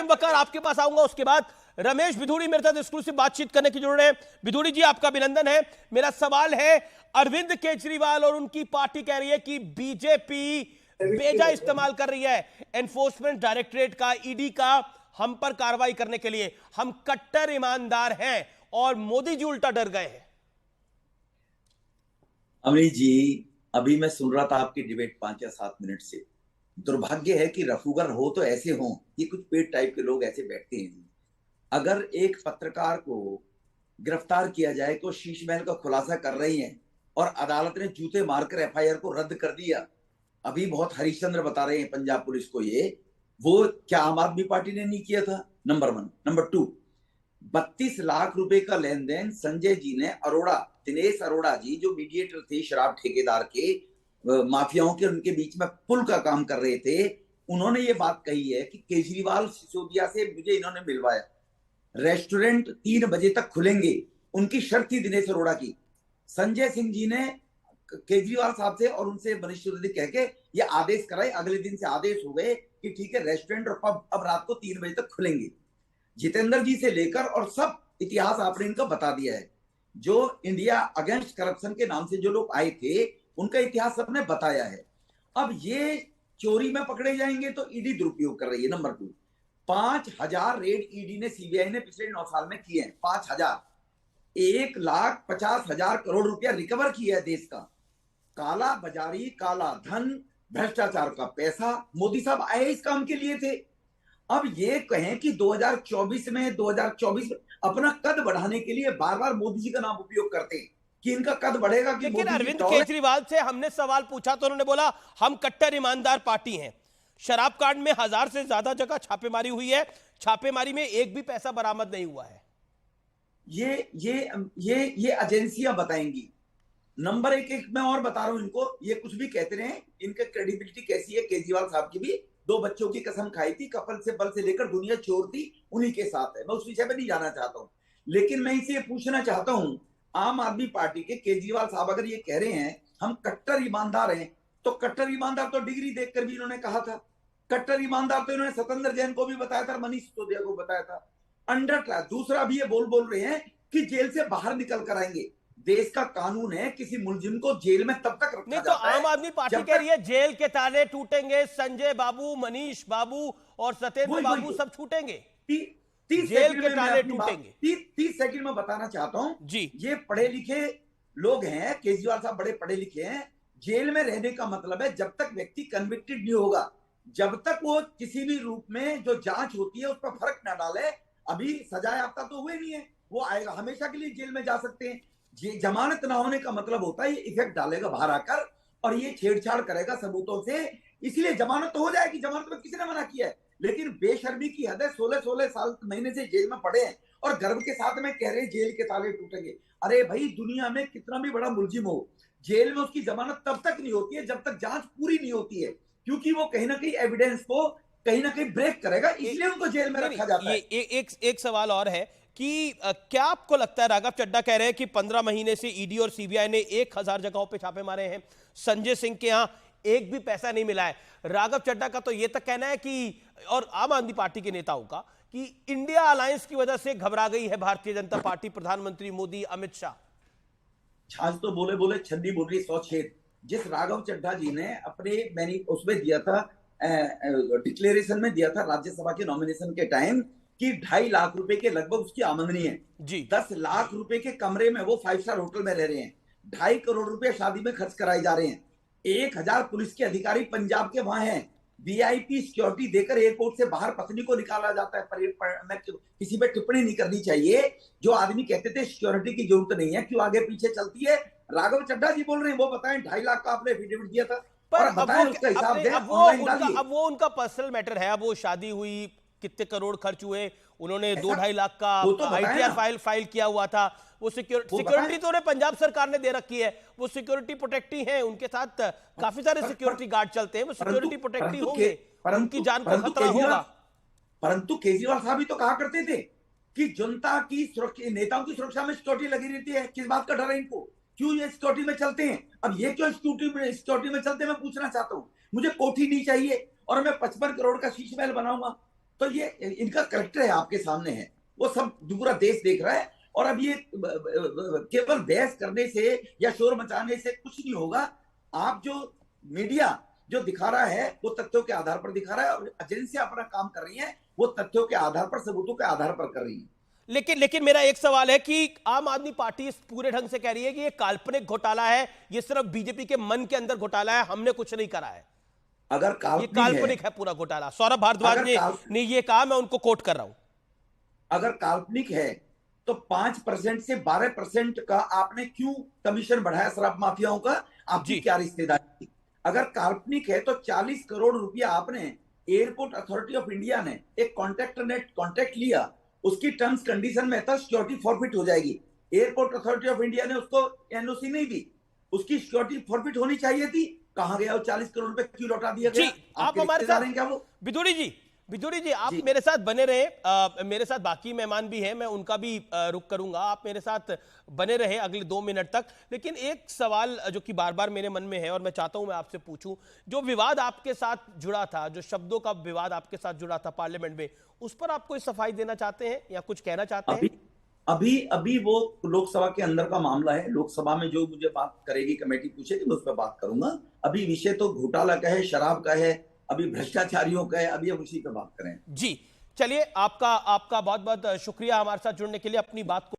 हाशिम वकार आपके पास आऊंगा, उसके बाद रमेश भिधुड़ी मेरे साथ एक्सक्लूसिव बातचीत करने की जरूरत है। भिधुड़ी जी आपका अभिनंदन है। मेरा सवाल है, अरविंद केजरीवाल और उनकी पार्टी कह रही है कि बीजेपी बेजा इस्तेमाल कर रही है एनफोर्समेंट डायरेक्टरेट का, ईडी का, हम पर कार्रवाई करने के लिए। हम कट्टर ईमानदार हैं और मोदी जी उल्टा डर गए हैं। अमित जी, अभी मैं सुन रहा था आपकी डिबेट 5 या 7 मिनट से। दुर्भाग्य है कि रफूगर हो तो ऐसे हों, ये कुछ पेट टाइप के लोग ऐसे बैठते हैं। अगर एक पत्रकार को गिरफ्तार किया जाए तो शीश महल का खुलासा कर रही हैं और अदालत ने जूते मारकर एफआईआर को रद्द कर दिया। अभी बहुत हरिश्चंद्र बता रहे हैं पंजाब पुलिस को, ये वो क्या आम आदमी पार्टी ने नहीं किया था? नंबर 1। नंबर 2, 32 लाख रुपए का लेन देन संजय जी ने, अरोड़ा, दिनेश अरोड़ा जी जो मीडिएटर थे शराब ठेकेदार के, माफियाओं के उनके बीच में पुल का काम कर रहे थे, उन्होंने ये बात कही है कि केजरीवाल सिसोदिया से मुझे इन्होंने मिलवाया, रेस्टोरेंट 3 बजे तक खुलेंगे, उनकी शर्त थी दिनेश अरोड़ा की। संजय सिंह जी ने केजरीवाल साहब से और उनसे मनीष सिसोदिया कह के ये आदेश कराए, अगले दिन से आदेश हो गए कि ठीक है रेस्टोरेंट और पब अब रात को 3 बजे तक खुलेंगे। जितेंद्र जी से लेकर और सब इतिहास आपने इनका बता दिया है। जो इंडिया अगेंस्ट करप्शन के नाम से जो लोग आए थे उनका इतिहास सबने बताया है। अब ये चोरी में पकड़े जाएंगे तो ईडी दुरुपयोग कर रही है। नंबर 2, 5,000 रेड ईडी ने, सीबीआई ने पिछले 9 साल में किए हैं। 5,000, 1,50,000 करोड़ रुपया रिकवर किया है देश का। काला बाजारी, काला धन, भ्रष्टाचार का पैसा मोदी साहब आए इस काम के लिए थे। अब ये कहें कि 2024 में अपना कद बढ़ाने के लिए बार बार मोदी जी का नाम उपयोग करते हैं कि इनका कद बढ़ेगा कि लेकिन अरविंद केजरीवाल से हमने सवाल पूछा तो उन्होंने बोला हम कट्टर ईमानदार पार्टी हैं। शराब कांड में 1000 से ज्यादा जगह छापेमारी हुई है, छापेमारी में एक भी पैसा बरामद नहीं हुआ है। ये एजेंसियां बताएंगी। नंबर एक मैं और बता रहा हूं इनको, ये कुछ भी कहते रहे, इनका क्रेडिबिलिटी कैसी है। केजरीवाल साहब की भी 2 बच्चों की कसम खाई थी, कपल से बल से लेकर दुनिया चोर थी, उन्हीं के साथ है। मैं उस विषय में नहीं जाना चाहता हूं, लेकिन मैं इसे पूछना चाहता हूं, आम आदमी पार्टी के केजरीवाल साहब अगर ये कह रहे हैं हम कट्टर ईमानदार हैं, तो कट्टर ईमानदार तो डिग्री देखकर भी इन्होंने कहा था। कट्टर ईमानदार तो इन्होंने सत्येंद्र जैन को भी बताया था, मनीष सिसोदिया को बताया था। अंडर ट्रायल दूसरा भी ये बोल रहे हैं कि जेल से बाहर निकल कर आएंगे। देश का कानून है किसी मुलजिम को जेल में तब तक रखा नहीं, तो जाता है। आम आदमी पार्टी कह रही है जेल के ताले टूटेंगे, संजय बाबू, मनीष बाबू और सत्येंद्र बाबू सब छूटेंगे, 30 जेल के ताले टूटेंगे। 30 सेकंड में बताना चाहता हूं जी, ये पढ़े लिखे लोग हैं, केजरीवाल साहब बड़े पढ़े लिखे हैं। जेल में रहने का मतलब है जब तक व्यक्ति कन्विक्टेड नहीं होगा, जब तक वो किसी भी रूप में जो जांच होती है उस पर फर्क ना डाले। अभी सजा याफ्ता तो हुए नहीं है, वो आएगा, हमेशा के लिए जेल में जा सकते हैं। जमानत ना होने का मतलब होता है ये इफेक्ट डालेगा बाहर आकर और ये छेड़छाड़ करेगा सबूतों से, इसलिए जमानत तो हो जाएगी, जमानत में किसी ने मना किया है। लेकिन बेशर्मी की हद है, 16 साल महीने से जेल में पड़े हैं और गर्व के साथ में कह रहे हैं जेल के ताले टूटेंगे। अरे भाई, दुनिया में कितना भी बड़ा मुलजिम हो, जेल में उसकी जमानत तब तक नहीं होती है जब तक जांच पूरी नहीं होती है, क्योंकि वो कहीं ना कहीं एविडेंस को कहीं ना कहीं ब्रेक करेगा, इसलिए उनको जेल में रखा जाता है। एक सवाल और है कि क्या आपको लगता है, राघव चड्ढा कह रहे हैं कि 15 महीने से ईडी और सीबीआई ने 1000 जगहों पे छापे मारे हैं, संजय सिंह के यहां एक भी पैसा नहीं मिला है। राघव चड्ढा का तो यह तक कहना है कि, और आम आदमी पार्टी के नेताओं का, कि इंडिया अलायंस की वजह से घबरा गई है भारतीय जनता पार्टी, प्रधानमंत्री मोदी, अमित शाह। छाछ तो बोले बोले छन्नी बोल रही 100 छेद। जिस राघव चड्ढा जी ने अपने मैंने उसमें दिया था, डिक्लेरेशन में दिया था राज्यसभा के नॉमिनेशन के टाइम कि 2.5 लाख रुपए के लगभग उसकी आमदनी है जी। 10 लाख रुपए के कमरे में वो 5 स्टार होटल में रह रहे हैं, 2.5 करोड़ रुपए शादी में खर्च कराए जा रहे हैं, 1000 पुलिस के अधिकारी पंजाब के वहां हैं, वीआईपी सिक्योरिटी देकर एयरपोर्ट से बाहर पत्नी को निकाला जाता है। मैं किसी पे टिप्पणी नहीं करनी चाहिए। जो आदमी कहते थे सिक्योरिटी की जरूरत नहीं है, क्यों आगे पीछे चलती है, राघव चड्ढा जी बोल रहे हैं, वो बताएं 2.5 लाख का आपने एफिडेविट दिया था, पर बताएं उसका हिसाब दें, अब वो उनका पर्सनल मैटर है। अब वो शादी हुई, कितने करोड़ खर्च हुए, उन्होंने 2-2.5 लाख का आईटीआर फाइल किया हुआ था। वो सिक्योरिटी तो उन्हें पंजाब सरकार ने दे रखी है, वो सिक्योरिटी प्रोटेक्टी है, उनके साथ काफी सारे सिक्योरिटी गार्ड चलते हैं, वो सिक्योरिटी प्रोटेक्टी होंगे, उनकी जान को खतरा होगा। परंतु केजरीवाल साहब भी तो कहा करते थे कि जनता की सुरक्षा, नेताओं की सुरक्षा में सिक्योरिटी लगी रहती है, किस बात का डर है इनको, क्यों ये सिक्योरिटी में चलते हैं। अब ये क्यों सिक्योरिटी में चलते हैं, मैं पूछना चाहता हूं। मुझे कोठी नहीं चाहिए और मैं 55 करोड़ का शीश महल बनाऊंगा, तो ये इनका करेक्टर है, आपके सामने है, वो सब पूरा देश देख रहा है। और अब ये केवल बहस करने से या शोर मचाने से कुछ नहीं होगा। आप जो मीडिया जो दिखा रहा है वो तथ्यों के आधार पर दिखा रहा है, और एजेंसियां अपना काम कर रही हैं वो तथ्यों के आधार पर, सबूतों के आधार पर कर रही है। लेकिन मेरा एक सवाल है कि आम आदमी पार्टी इस पूरे ढंग से कह रही है कि ये काल्पनिक घोटाला है, ये सिर्फ बीजेपी के मन के अंदर घोटाला है, हमने कुछ नहीं करा है, अगर ये काल्पनिक है पूरा घोटाला। सौरभ भारद्वाज ने ये कहा, मैं उनको कोट कर रहा हूं। अगर काल्पनिक है तो 5% से 12% का आपने क्यों कमीशन बढ़ाया शराब माफियाओं का? आपकी क्या रिश्तेदारी थी? अगर काल्पनिक है तो 40 करोड़ रुपया आपने एयरपोर्ट अथॉरिटी ऑफ इंडिया ने एक कॉन्ट्रैक्ट लिया, उसकी टर्म्स कंडीशन में था सिक्योरिटी फॉरफिट हो जाएगी। एयरपोर्ट अथॉरिटी ऑफ इंडिया ने उसको एनओसी नहीं दी, उसकी सिक्योरिटी फॉरफिट होनी चाहिए थी। कहां गया वो 40 करोड़ रुपए, क्यों लौटा दिया गया? आप हमारे साथ क्या वो बिधूड़ी जी आप मेरे साथ बने रहे, मेरे साथ बाकी मेहमान भी हैं, मैं उनका भी रुख करूंगा, आप मेरे साथ बने रहे अगले 2 मिनट तक। लेकिन एक सवाल जो कि बार बार मेरे मन में है और मैं चाहता हूं मैं आपसे पूछूं, जो विवाद आपके साथ जुड़ा था, जो शब्दों का विवाद आपके साथ जुड़ा था पार्लियामेंट में, उस पर आप कोई सफाई देना चाहते हैं या कुछ कहना चाहते हैं? अभी वो लोकसभा के अंदर का मामला है। लोकसभा में जो मुझे बात करेगी, कमेटी पूछेगी, मैं उस पर बात करूंगा। अभी विषय तो घोटाला का है, शराब का है, अभी भ्रष्टाचारियों का है, अभी हम उसी पे बात करें। जी चलिए, आपका बहुत बहुत शुक्रिया हमारे साथ जुड़ने के लिए, अपनी बात को